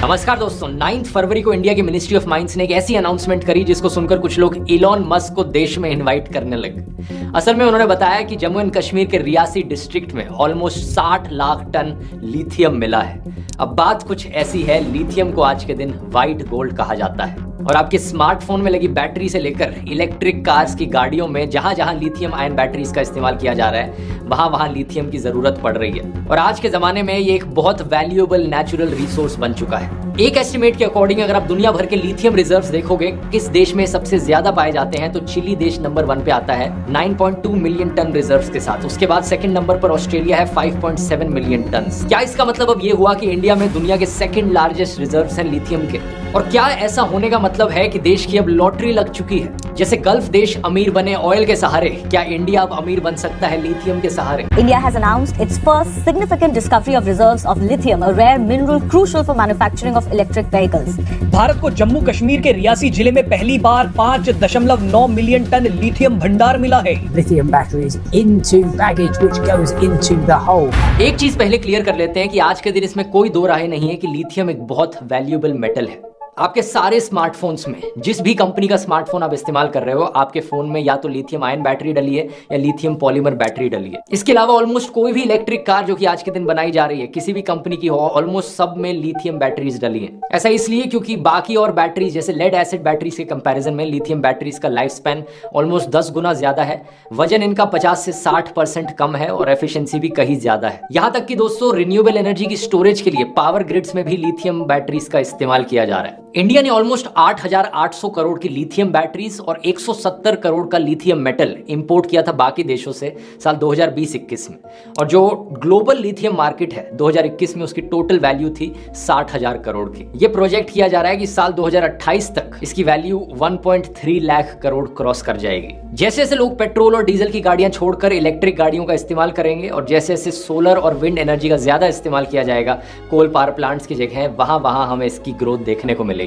नमस्कार दोस्तों, 9 फरवरी को इंडिया की मिनिस्ट्री ऑफ माइंस ने एक ऐसी अनाउंसमेंट करी जिसको सुनकर कुछ लोग इलॉन मस्क को देश में इनवाइट करने लगे। असल में उन्होंने बताया कि जम्मू एंड कश्मीर के रियासी डिस्ट्रिक्ट में ऑलमोस्ट 60 लाख टन लिथियम मिला है। अब बात कुछ ऐसी है, लिथियम को आज के दिन व्हाइट गोल्ड कहा जाता है और आपके स्मार्टफोन में लगी बैटरी से लेकर इलेक्ट्रिक कार्स की गाड़ियों में जहां जहां लिथियम आयन बैटरीज का इस्तेमाल किया जा रहा है वहां वहां लिथियम की जरूरत पड़ रही है और आज के जमाने में ये एक बहुत वैल्यूएबल नेचुरल रिसोर्स बन चुका है। एक एस्टिमेट के अकॉर्डिंग अगर आप दुनिया भर के लिथियम रिजर्व्स देखोगे किस देश में सबसे ज्यादा पाए जाते हैं तो चिली देश नंबर 1 पे आता है 9.2 मिलियन टन रिजर्व्स के साथ। उसके बाद सेकंड नंबर पर ऑस्ट्रेलिया है 5.7 मिलियन टन। क्या इसका मतलब अब ये हुआ कि इंडिया में दुनिया के सेकंड लार्जेस्ट रिजर्व्स हैं लिथियम के? और क्या ऐसा होने का मतलब है कि देश की अब लॉटरी लग चुकी है? जैसे गल्फ देश अमीर बने ऑयल के सहारे, क्या इंडिया अब अमीर बन सकता है लिथियम के सहारे? India has announced its first significant discovery of reserves of lithium, a rare mineral crucial for manufacturing of electric vehicles. Bharat को जम्मू कश्मीर के रियासी जिले में पहली बार 5.9 मिलियन टन लिथियम भंडार मिला है। Lithium batteries into baggage which goes into the hull. एक चीज पहले क्लियर कर लेते हैं कि आज के दिन इसमें कोई दो राय नहीं है कि लिथियम एक बहुत वैल्यूएबल मेटल है। आपके सारे स्मार्टफोन्स में, जिस भी कंपनी का स्मार्टफोन आप इस्तेमाल कर रहे हो, आपके फोन में या तो लिथियम आयन बैटरी डली है या लिथियम पॉलीमर बैटरी डली है। इसके अलावा ऑलमोस्ट कोई भी इलेक्ट्रिक कार जो कि आज के दिन बनाई जा रही है, किसी भी कंपनी की हो, ऑलमोस्ट सब में लिथियम बैटरीज डली है। ऐसा इसलिए क्योंकि बाकी और बैटरीज जैसे लेड एसिड बैटरीज के कंपैरिजन में लिथियम बैटरीज का लाइफ स्पैन ऑलमोस्ट 10 गुना ज्यादा है, वजन इनका 50 से 60% कम है और एफिशिएंसी भी कहीं ज्यादा है। यहाँ तक कि दोस्तों रिन्यूएबल एनर्जी की स्टोरेज के लिए पावर ग्रिड्स में भी लिथियम बैटरीज का इस्तेमाल किया जा रहा है। इंडिया ने ऑलमोस्ट 8,800 करोड़ की लिथियम बैटरीज और 170 करोड़ का लिथियम मेटल इंपोर्ट किया था बाकी देशों से साल 2020-21 में, और जो ग्लोबल लिथियम मार्केट है 2021 में उसकी टोटल वैल्यू थी 60,000 करोड़ की। ये प्रोजेक्ट किया जा रहा है कि साल 2028 तक इसकी वैल्यू 1.3 लाख करोड़ क्रॉस कर जाएगी। जैसे जैसे लोग पेट्रोल और डीजल की गाड़ियां छोड़कर इलेक्ट्रिक गाड़ियों का इस्तेमाल करेंगे और जैसे जैसे सोलर और विंड एनर्जी का ज्यादा इस्तेमाल किया जाएगा कोल पावर प्लांट्स की जगह, वहां वहां हमें इसकी ग्रोथ देखने को मिलेगी।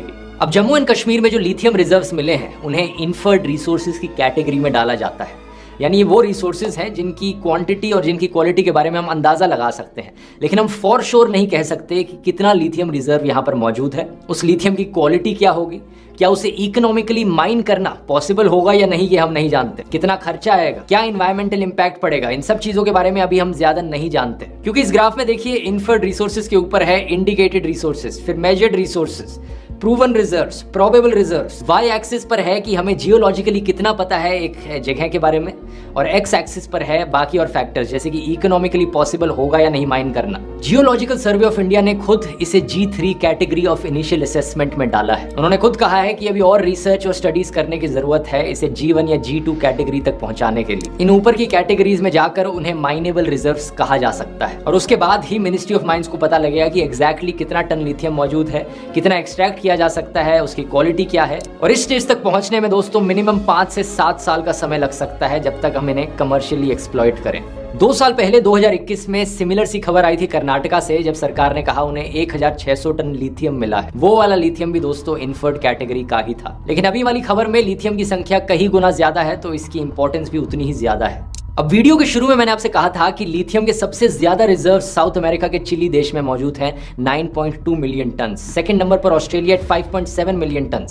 अब जम्मू एंड कश्मीर में जो लिथियम रिजर्व्स मिले हैं उन्हें इन्फर्ड रिसोर्सेज की कैटेगरी में डाला जाता है, यानी ये वो रिसोर्सेज हैं जिनकी क्वांटिटी और जिनकी क्वालिटी के बारे में हम अंदाजा लगा सकते हैं, लेकिन हम फॉर श्योर नहीं कह सकते कि कितना लिथियम रिजर्व यहाँ पर मौजूद है, उस लिथियम की क्वालिटी क्या होगी, क्या उसे इकोनॉमिकली माइन करना पॉसिबल होगा या नहीं, ये हम नहीं जानते। कितना खर्चा आएगा, क्या इन्वायरमेंटल इंपैक्ट पड़ेगा, इन सब चीजों के बारे में अभी हम ज्यादा नहीं जानते। क्योंकि इस ग्राफ में देखिए इन्फर्ड रिसोर्सेज के ऊपर है इंडिकेटेड रिसोर्सेज, फिर measured resources, proven reserves, probable reserves. Y axis पर है कि हमें जियोलॉजिकली कितना पता है एक जगह के बारे में, और एक्स एक्सिस पर है बाकी और फैक्टर्स जैसे कि इकोनॉमिकली पॉसिबल होगा या नहीं माइन करना। जियोलॉजिकल सर्वे ऑफ इंडिया ने खुद इसे G3 category of initial assessment में डाला है। उन्होंने खुद कहा है कि अभी और रिसर्च और स्टडीज करने की जरूरत है इसे G1 या G2 कैटेगरी तक पहुंचाने के लिए। इन ऊपर की कैटेगरीज में जाकर उन्हें माइनेबल रिजर्व्स कहा जा सकता है और उसके बाद ही मिनिस्ट्री ऑफ माइंस को पता लगेगा कि एग्जैक्टली कितना टन लिथियम मौजूद है, कितना एक्सट्रैक्ट किया जा सकता है, उसकी क्वालिटी क्या है। और इस स्टेज तक पहुंचने में दोस्तों मिनिमम 5 से 7 साल का समय लग सकता है जब तक हम इन्हें कमर्शियली एक्सप्लॉइट करें। 2 साल पहले 2021 में सिमिलर सी खबर आई थी कर्नाटका से, जब सरकार ने कहा उन्हें 1,600 टन लिथियम मिला है। वो वाला लिथियम भी दोस्तों इन्फर्ड कैटेगरी का ही था, लेकिन अभी वाली खबर में लिथियम की संख्या कई गुना ज्यादा है तो इसकी इंपॉर्टेंस भी उतनी ही ज्यादा है। अब वीडियो के शुरू में मैंने आपसे कहा था कि लिथियम के सबसे ज्यादा रिजर्व साउथ अमेरिका के चिली देश में मौजूद हैं 9.2 मिलियन टन। सेकंड नंबर पर ऑस्ट्रेलिया 5.7 मिलियन टन।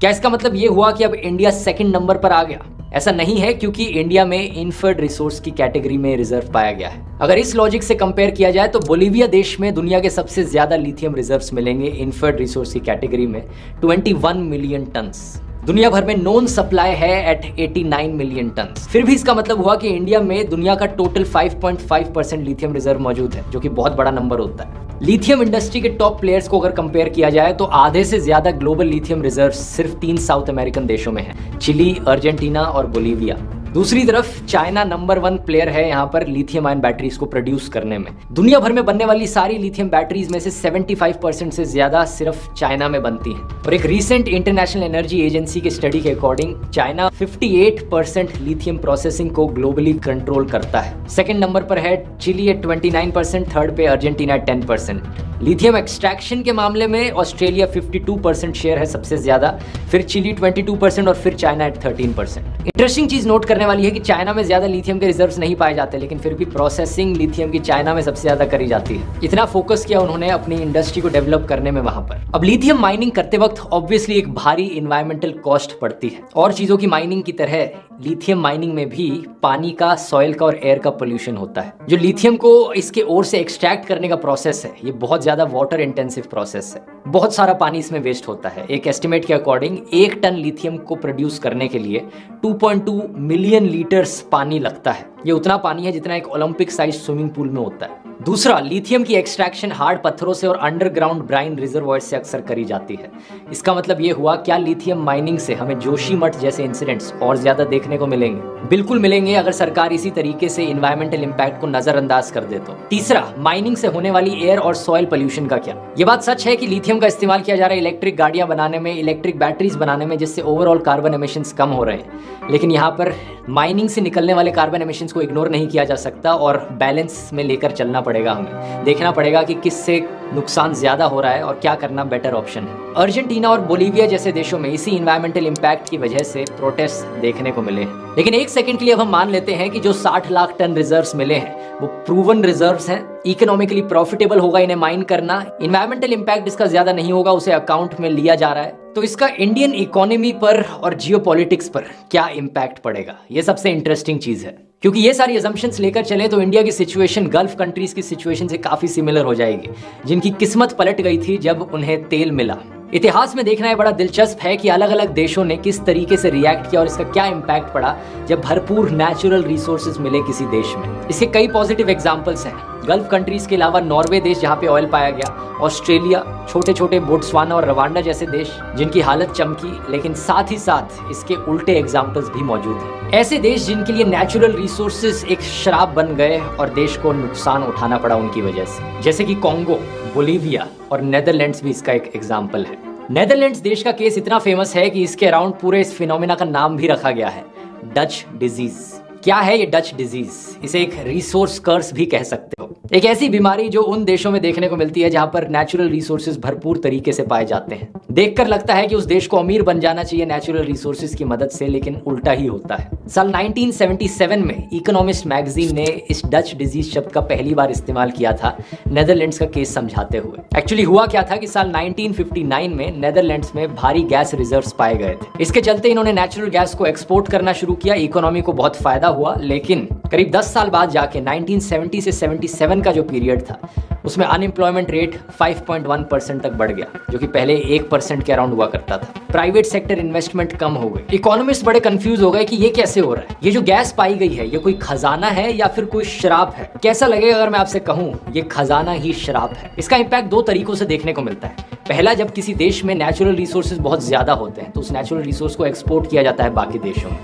क्या इसका मतलब ये हुआ कि अब इंडिया सेकंड नंबर पर आ गया? ऐसा नहीं है, क्योंकि इंडिया में इन्फर्ड रिसोर्स की कैटेगरी में रिजर्व पाया गया है। अगर इस लॉजिक से कंपेयर किया जाए तो बोलीविया देश में दुनिया के सबसे ज्यादा लिथियम रिजर्व्स मिलेंगे इन्फर्ड रिसोर्स की कैटेगरी में 21 मिलियन टन। दुनिया भर में नॉन सप्लाई है एट 89 मिलियन टन। फिर भी इसका मतलब हुआ कि इंडिया में दुनिया का टोटल 5.5% लिथियम रिजर्व मौजूद है, जो कि बहुत बड़ा नंबर होता है। लिथियम इंडस्ट्री के टॉप प्लेयर्स को अगर कंपेयर किया जाए तो आधे से ज्यादा ग्लोबल लिथियम रिजर्व सिर्फ 3 साउथ अमेरिकन देशों में है, चिली, अर्जेंटीना और बोलीविया। दूसरी तरफ चाइना नंबर 1 प्लेयर है यहाँ पर लिथियम आयन बैटरीज को प्रोड्यूस करने में। दुनिया भर में बनने वाली सारी लिथियम बैटरीज में से 75% से ज्यादा सिर्फ चाइना में बनती हैं। और एक रीसेंट इंटरनेशनल एनर्जी एजेंसी के स्टडी के अकॉर्डिंग चाइना 58% लिथियम प्रोसेसिंग को ग्लोबली कंट्रोल करता है। सेकंड नंबर पर है चिली एट 29%, थर्ड पे अर्जेंटीना 10%। लिथियम एक्सट्रैक्शन के मामले में ऑस्ट्रेलिया 52% शेयर है सबसे ज्यादा, फिर चिली 22% और फिर चाइना एट 13%। इंटरेस्टिंग चीज नोट करने रहने वाली है कि चाइना में ज्यादा लिथियम के रिजर्व्स नहीं पाए जाते, लेकिन फिर भी प्रोसेसिंग लिथियम की चाइना में सबसे ज्यादा करी जाती है। इतना फोकस किया उन्होंने अपनी इंडस्ट्री को डेवलप करने में वहां पर। अब लिथियम माइनिंग करते वक्त ऑब्वियसली एक भारी इन्वायरमेंटल कॉस्ट पड़ती है, और चीजों की माइनिंग की तरह लिथियम माइनिंग में भी पानी का, सॉइल का और एयर का पोल्यूशन होता है। जो लिथियम को इसके ओर से एक्सट्रैक्ट करने का प्रोसेस है, ये बहुत ज्यादा वाटर इंटेंसिव प्रोसेस है। बहुत सारा पानी इसमें वेस्ट होता है। एक एस्टिमेट के अकॉर्डिंग 1 टन लिथियम को प्रोड्यूस करने के लिए 2.2 मिलियन लीटर्स पानी लगता है। ये उतना पानी है जितना एक ओलंपिक साइज स्विमिंग पूल में होता है। दूसरा, लिथियम की एक्सट्रैक्शन हार्ड पत्थरों से और अंडरग्राउंड ब्राइन रिजर्वॉयर से अक्सर करी जाती है। इसका मतलब ये हुआ, क्या लिथियम माइनिंग से हमें जोशीमठ जैसे इंसिडेंट्स और ज्यादा देखने को मिलेंगे? बिल्कुल मिलेंगे, अगर सरकार इसी तरीके से इन्वायरमेंटल इंपैक्ट को नजरअंदाज कर दे तो। तीसरा, माइनिंग से होने वाली एयर और सॉइल पोल्यूशन का क्या? ये बात सच है कि लिथियम का इस्तेमाल किया जा रहा है इलेक्ट्रिक गाड़ियां बनाने में, इलेक्ट्रिक बैटरीज बनाने में, जिससे ओवरऑल कार्बन एमिशंस कम हो रहे हैं। लेकिन यहाँ पर माइनिंग से निकलने वाले कार्बन एमिशंस को इग्नोर नहीं किया जा सकता और बैलेंस में लेकर चलना पड़ेगा। हमें देखना पड़ेगा कि किससे नुकसान ज्यादा हो रहा है और क्या करना बेटर ऑप्शन है। अर्जेंटीना और बोलीविया जैसे देशों में इसी इन्वायरमेंटल इंपैक्ट की वजह से प्रोटेस्ट देखने को मिले हैं। लेकिन एक सेकंड के लिए अब हम मान लेते हैं कि जो 60 लाख टन रिजर्व्स मिले हैं वो प्रूवन रिजर्व्स हैं, इकोनॉमिकली प्रॉफिटेबल होगा इन्हें माइन करना, इन्वायरमेंटल इंपैक्ट इसका ज्यादा नहीं होगा, उसे अकाउंट में लिया जा रहा है, तो इसका इंडियन इकोनॉमी पर और जियोपॉलिटिक्स पर क्या इंपैक्ट पड़ेगा? ये सबसे इंटरेस्टिंग चीज है, क्योंकि ये सारी असम्पशंस लेकर चले तो इंडिया की सिचुएशन गल्फ कंट्रीज की सिचुएशन से काफी सिमिलर हो जाएगी, जिनकी किस्मत पलट गई थी जब उन्हें तेल मिला। इतिहास में देखना है बड़ा दिलचस्प है कि अलग अलग देशों ने किस तरीके से रिएक्ट किया और इसका क्या इंपैक्ट पड़ा जब भरपूर नेचुरल रिसोर्सेज मिले किसी देश में। इसके कई पॉजिटिव एग्जांपल्स हैं। गल्फ कंट्रीज के अलावा नॉर्वे देश जहां पे ऑयल पाया गया, ऑस्ट्रेलिया, छोटे छोटे बोट्सवाना और रवांडा जैसे देश जिनकी हालत चमकी, लेकिन साथ ही साथ इसके उल्टे एग्जाम्पल्स भी मौजूद हैं। ऐसे देश जिनके लिए नेचुरल रिसोर्सेज एक शराब बन गए और देश को नुकसान उठाना पड़ा उनकी वजह से, जैसे कि कॉन्गो, बोलीविया और नेदरलैंड्स भी इसका एक एग्जाम्पल है। नेदरलैंड्स देश का केस इतना फेमस है कि इसके अराउंड पूरे इस फिनोमिना का नाम भी रखा गया है, डच डिजीज। क्या है ये डच डिजीज? इसे एक रिसोर्स कर्स भी कह सकते हो। एक ऐसी बीमारी जो उन देशों में देखने को मिलती है जहां पर नेचुरल रिसोर्सेज भरपूर तरीके से पाए जाते हैं। देखकर लगता है कि उस देश को अमीर बन जाना चाहिए नेचुरल रिसोर्सेज की मदद से, लेकिन उल्टा ही होता है। साल 1977 में इकोनॉमिस्ट मैगजीन ने इस डच डिजीज शब्द का पहली बार इस्तेमाल किया था नेदरलैंड्स का केस समझाते हुए। एक्चुअली हुआ क्या था कि साल 1959 में नेदरलैंड्स में भारी गैस रिजर्व्स पाए गए थे। इसके चलते इन्होंने नेचुरल गैस को एक्सपोर्ट करना शुरू किया, इकोनॉमी को बहुत फायदा हुआ। लेकिन करीब 10 साल बाद जाके 1970 से 77 का जो पीरियड था उसमें अनएम्प्लॉयमेंट रेट 5.1% तक बढ़ गया, जो कि पहले 1% के अराउंड हुआ करता था। प्राइवेट सेक्टर इन्वेस्टमेंट कम हो गई। इकोनॉमिस्ट बड़े कंफ्यूज हो गए कि ये कैसे हो रहा है, ये जो गैस पाई गई है ये कोई खजाना है या फिर कोई शराब है? कैसा लगेगा अगर मैं आपसे कहूं ये खजाना ही शराब है? इसका इंपैक्ट 2 तरीकों से देखने को मिलता है। पहला, जब किसी देश में नेचुरल रिसोर्सेज बहुत ज्यादा होते हैं तो उस नेचुरल रिसोर्स को एक्सपोर्ट किया जाता है बाकी देशों में।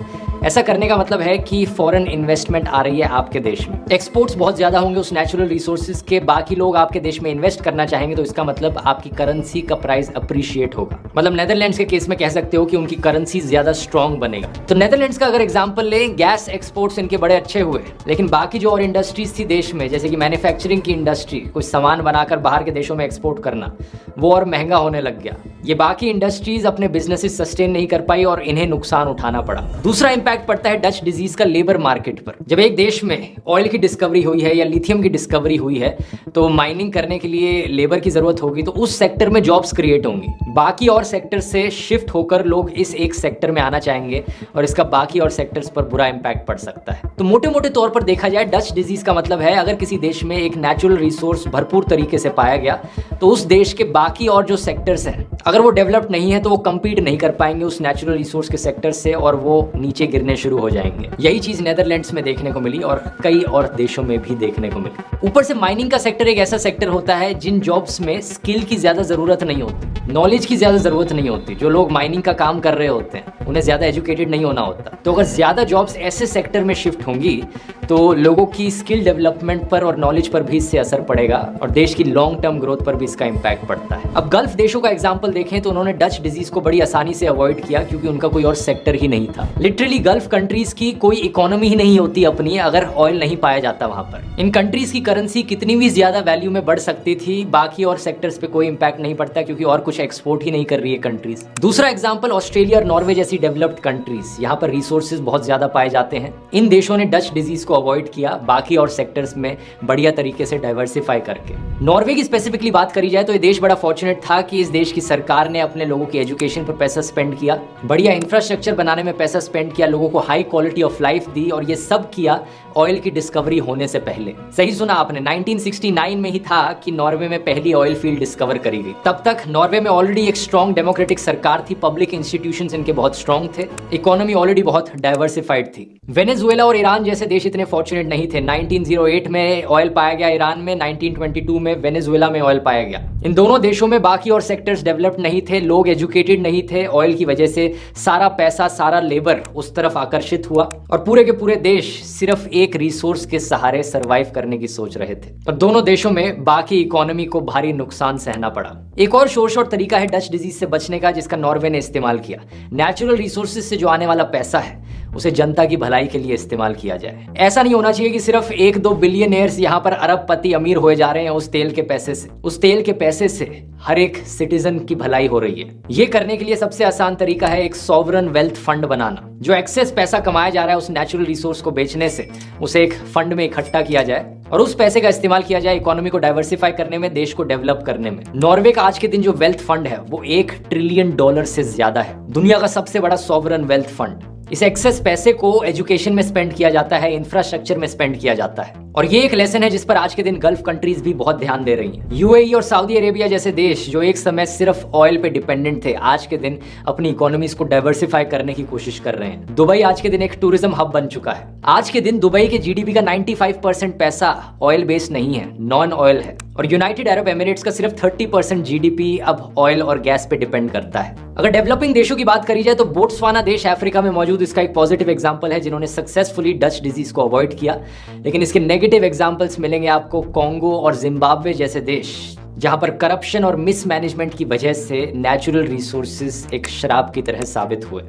ऐसा करने का मतलब है कि फॉरेन इन्वेस्टमेंट आ रही है आपके देश में, एक्सपोर्ट्स बहुत ज्यादा होंगे उस नेचुरल रिसोर्सेज के, बाकी लोग आपके देश में इन्वेस्ट करना चाहेंगे, तो इसका मतलब आपकी करेंसी का प्राइस अप्रिशिएट होगा। मतलब नेदरलैंड्स के केस में कह सकते हो कि उनकी करेंसी ज्यादा स्ट्रॉन्ग बनेगा। तो नेदरलैंड्स का अगर एग्जांपल लें, गैस एक्सपोर्ट्स इनके बड़े अच्छे हुए, लेकिन बाकी जो और इंडस्ट्रीज थी देश में, जैसे कि मैन्युफैक्चरिंग की इंडस्ट्री, कुछ सामान बनाकर बाहर के देशों में एक्सपोर्ट करना, वो और महंगा होने लग गया। ये बाकी इंडस्ट्रीज अपने बिजनेसेस सस्टेन नहीं कर पाई और इन्हें नुकसान उठाना पड़ा। दूसरा इंपैक्ट पड़ता है डच डिजीज का लेबर मार्केट पर। जब एक देश में ऑयल की डिस्कवरी हुई है या लिथियम की डिस्कवरी हुई है तो माइनिंग करने के लिए लेबर की जरूरत होगी, तो उस सेक्टर में जॉब्स क्रिएट होंगी। बाकी और सेक्टर से शिफ्ट होकर लोग इस एक सेक्टर में आना चाहेंगे और इसका बाकी और सेक्टर्स पर बुरा इंपैक्ट पड़ सकता है। तो मोटे मोटे तौर पर देखा जाए डच डिजीज का मतलब है अगर किसी देश में एक नेचुरल रिसोर्स भरपूर तरीके से पाया गया तो उस देश के बाकी और जो सेक्टर्स हैं अगर वो डेवलप्ड नहीं है तो वो कम्पीट नहीं कर पाएंगे उस नेचुरल रिसोर्स के सेक्टर से और वो नीचे गिरने शुरू हो जाएंगे। यही चीज नेदरलैंड्स में देखने को मिली और कई और देशों में भी देखने को मिली। ऊपर से माइनिंग का सेक्टर एक ऐसा सेक्टर होता है जिन जॉब्स में स्किल की ज्यादा जरूरत नहीं होती, नॉलेज की ज्यादा जरूरत नहीं होती। जो लोग माइनिंग का काम कर रहे होते हैं उन्हें ज्यादा एजुकेटेड नहीं होना होता। तो अगर ज्यादा जॉब्स ऐसे सेक्टर में शिफ्ट होंगी तो लोगों की स्किल डेवलपमेंट पर और नॉलेज पर भी इससे असर पड़ेगा और देश की लॉन्ग टर्म ग्रोथ पर भी इसका इंपैक्ट पड़ता है। अब गल्फ देशों का एग्जांपल देखें तो उन्होंने डच डिजीज को बड़ी आसानी से अवॉइड किया क्योंकि उनका कोई और सेक्टर ही नहीं था। लिटरली गल्फ कंट्रीज की कोई इकोनॉमी ही नहीं होती अपनी अगर ऑयल नहीं पाया जाता वहां पर। इन कंट्रीज की करेंसी कितनी भी ज्यादा वैल्यू में बढ़ सकती थी, बाकी और सेक्टर्स पे कोई इंपैक्ट नहीं पड़ता क्योंकि और कुछ एक्सपोर्ट ही नहीं कर रही है कंट्रीज। दूसरा एग्जांपल ऑस्ट्रेलिया और नॉर्वे जैसी डेवलप्ड कंट्रीज, यहाँ पर रिसोर्सेज बहुत ज्यादा पाए जाते हैं। इन देशों ने डच डिजीज को अवॉइड किया बाकी और सेक्टर्स में बढ़िया तरीके से डाइवर्सिफाई करके। नॉर्वे की स्पेसिफिकली बात करी जाए तो ये देश बड़ा फॉर्चुनेट था कि इस देश की सरकार ने अपने लोगों की एजुकेशन पर पैसा स्पेंड किया, बढ़िया इंफ्रास्ट्रक्चर बनाने में पैसा स्पेंड किया, लोगों को हाई क्वालिटी ऑफ लाइफ दी, और ये सब किया ऑयल की डिस्कवरी होने से पहले। सही सुना आपने, 1969 में ही था कि नॉर्वे में पहली ऑयल फील्ड डिस्कवर करी गई। तब तक नॉर्वे में ऑलरेडी एक स्ट्रॉन्ग डेमोक्रेटिक सरकार थी, पब्लिक इंस्टीट्यूशंस इनके बहुत स्ट्रॉन्ग थे, इकोनॉमी ऑलरेडी बहुत डाइवर्सिफाइड थी। वेनेजुएला और ईरान जैसे देश इतने फॉर्चुनेट नहीं थे। 1908 में ऑयल पाया गया ईरान में, 1922 में वेनेजुएला में ऑयल पाया गया। इन दोनों देशों में बाकी और सेक्टर्स डेवलप्ड नहीं थे, लोग एजुकेटेड नहीं थे। ऑयल की वजह से सारा पैसा, सारा लेबर उस तरफ आकर्षित हुआ और पूरे के पूरे देश सिर्फ एक रिसोर्स के सहारे सरवाइव करने की सोच रहे थे, और दोनों देशों में बाकी इकोनॉमी को भारी नुकसान सहना पड़ा। एक और शॉर्ट तरीका है डच डिजीज से बचने का, जिसका नॉर्वे ने इस्तेमाल किया। नेचुरल रिसोर्सेज से जो आने वाला पैसा है उसे जनता की भलाई के लिए इस्तेमाल किया जाए। ऐसा नहीं होना चाहिए कि सिर्फ 1-2 बिलियनियर्स यहाँ पर अरबपति अमीर हुए जा रहे हैं उस तेल के पैसे से। उस तेल के पैसे से हर एक सिटीजन की भलाई हो रही है। ये करने के लिए सबसे आसान तरीका है एक सॉवरन वेल्थ फंड बनाना। जो एक्सेस पैसा कमाया जा रहा है उस नेचुरल रिसोर्स को बेचने से उसे एक फंड में इकट्ठा किया जाए और उस पैसे का इस्तेमाल किया जाए इकोनॉमी को डाइवर्सिफाई करने में, देश को डेवलप करने में। नॉर्वे का आज के दिन जो वेल्थ फंड है वो $1 ट्रिलियन से ज्यादा है, दुनिया का सबसे बड़ा सॉवरन वेल्थ फंड। इस एक्सेस पैसे को एजुकेशन में स्पेंड किया जाता है, इंफ्रास्ट्रक्चर में स्पेंड किया जाता है, और ये एक लेसन है जिस पर आज के दिन गल्फ कंट्रीज भी बहुत ध्यान दे रही हैं। यूएई और सऊदी अरेबिया जैसे देश जो एक समय सिर्फ ऑयल पे डिपेंडेंट थे, आज के दिन अपनी इकोनॉमीज को डाइवर्सिफाई करने की कोशिश कर रहे हैं। दुबई आज के दिन एक टूरिज्म हब बन चुका है। आज के दिन दुबई के जीडीपी का 95% पैसा ऑयल बेस्ड नहीं है, नॉन ऑयल है, और यूनाइटेड अरब एमिरेट्स का सिर्फ 30% जीडीपी अब ऑयल और गैस पे डिपेंड करता है। अगर डेवलपिंग देशों की बात करी जाए तो बोट्सवाना देश अफ्रीका में मौजूद इसका एक पॉजिटिव एग्जांपल है, जिन्होंने सक्सेसफुली डच डिजीज को अवॉइड किया। लेकिन इसके नेगेटिव एग्जांपल्स मिलेंगे आपको कॉन्गो और जिम्बाब्वे जैसे देश, जहां पर करप्शन और मिसमैनेजमेंट की वजह से नेचुरल रिसोर्सेज एक शराब की तरह साबित हुए।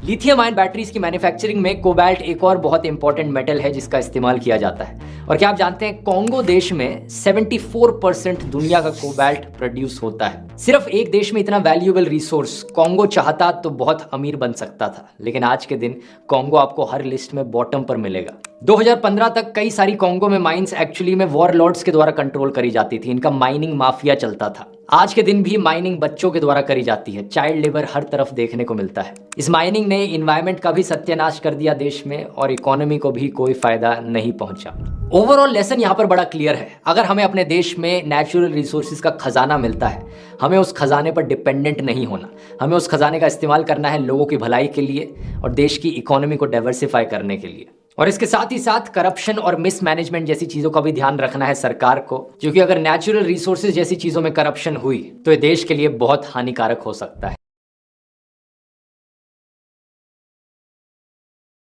लिथियम आयन बैटरीज की मैन्युफैक्चरिंग में कोबाल्ट एक और बहुत इंपॉर्टेंट मेटल है जिसका इस्तेमाल किया जाता है। और क्या आप जानते हैं कॉन्गो देश में 74% दुनिया का कोबाल्ट प्रोड्यूस होता है। सिर्फ एक देश में इतना वैल्यूएबल रिसोर्स कॉन्गो चाहता तो बहुत अमीर बन सकता था, लेकिन आज के दिन कॉन्गो आपको हर लिस्ट में बॉटम पर मिलेगा। 2015 तक कई सारी कॉन्गो में माइंस एक्चुअली में वॉरलॉर्ड्स के द्वारा कंट्रोल करी जाती थी, इनका माइनिंग माफिया चलता था। आज के दिन भी माइनिंग बच्चों के द्वारा करी जाती है, चाइल्ड लेबर हर तरफ देखने को मिलता है। इस माइनिंग ने इन्वायरमेंट का भी सत्यानाश कर दिया देश में, और इकोनॉमी को भी कोई फायदा नहीं पहुंचा। ओवरऑल लेसन यहाँ पर बड़ा क्लियर है, अगर हमें अपने देश में नेचुरल रिसोर्सेज का खजाना मिलता है, हमें उस खजाने पर डिपेंडेंट नहीं होना, हमें उस खजाने का इस्तेमाल करना है लोगों की भलाई के लिए और देश की इकोनॉमी को डाइवर्सिफाई करने के लिए। और इसके साथ ही साथ करप्शन और मिसमैनेजमेंट जैसी चीजों का भी ध्यान रखना है सरकार को, क्योंकि अगर नेचुरल रिसोर्सेज जैसी चीजों में करप्शन हुई तो ये देश के लिए बहुत हानिकारक हो सकता है।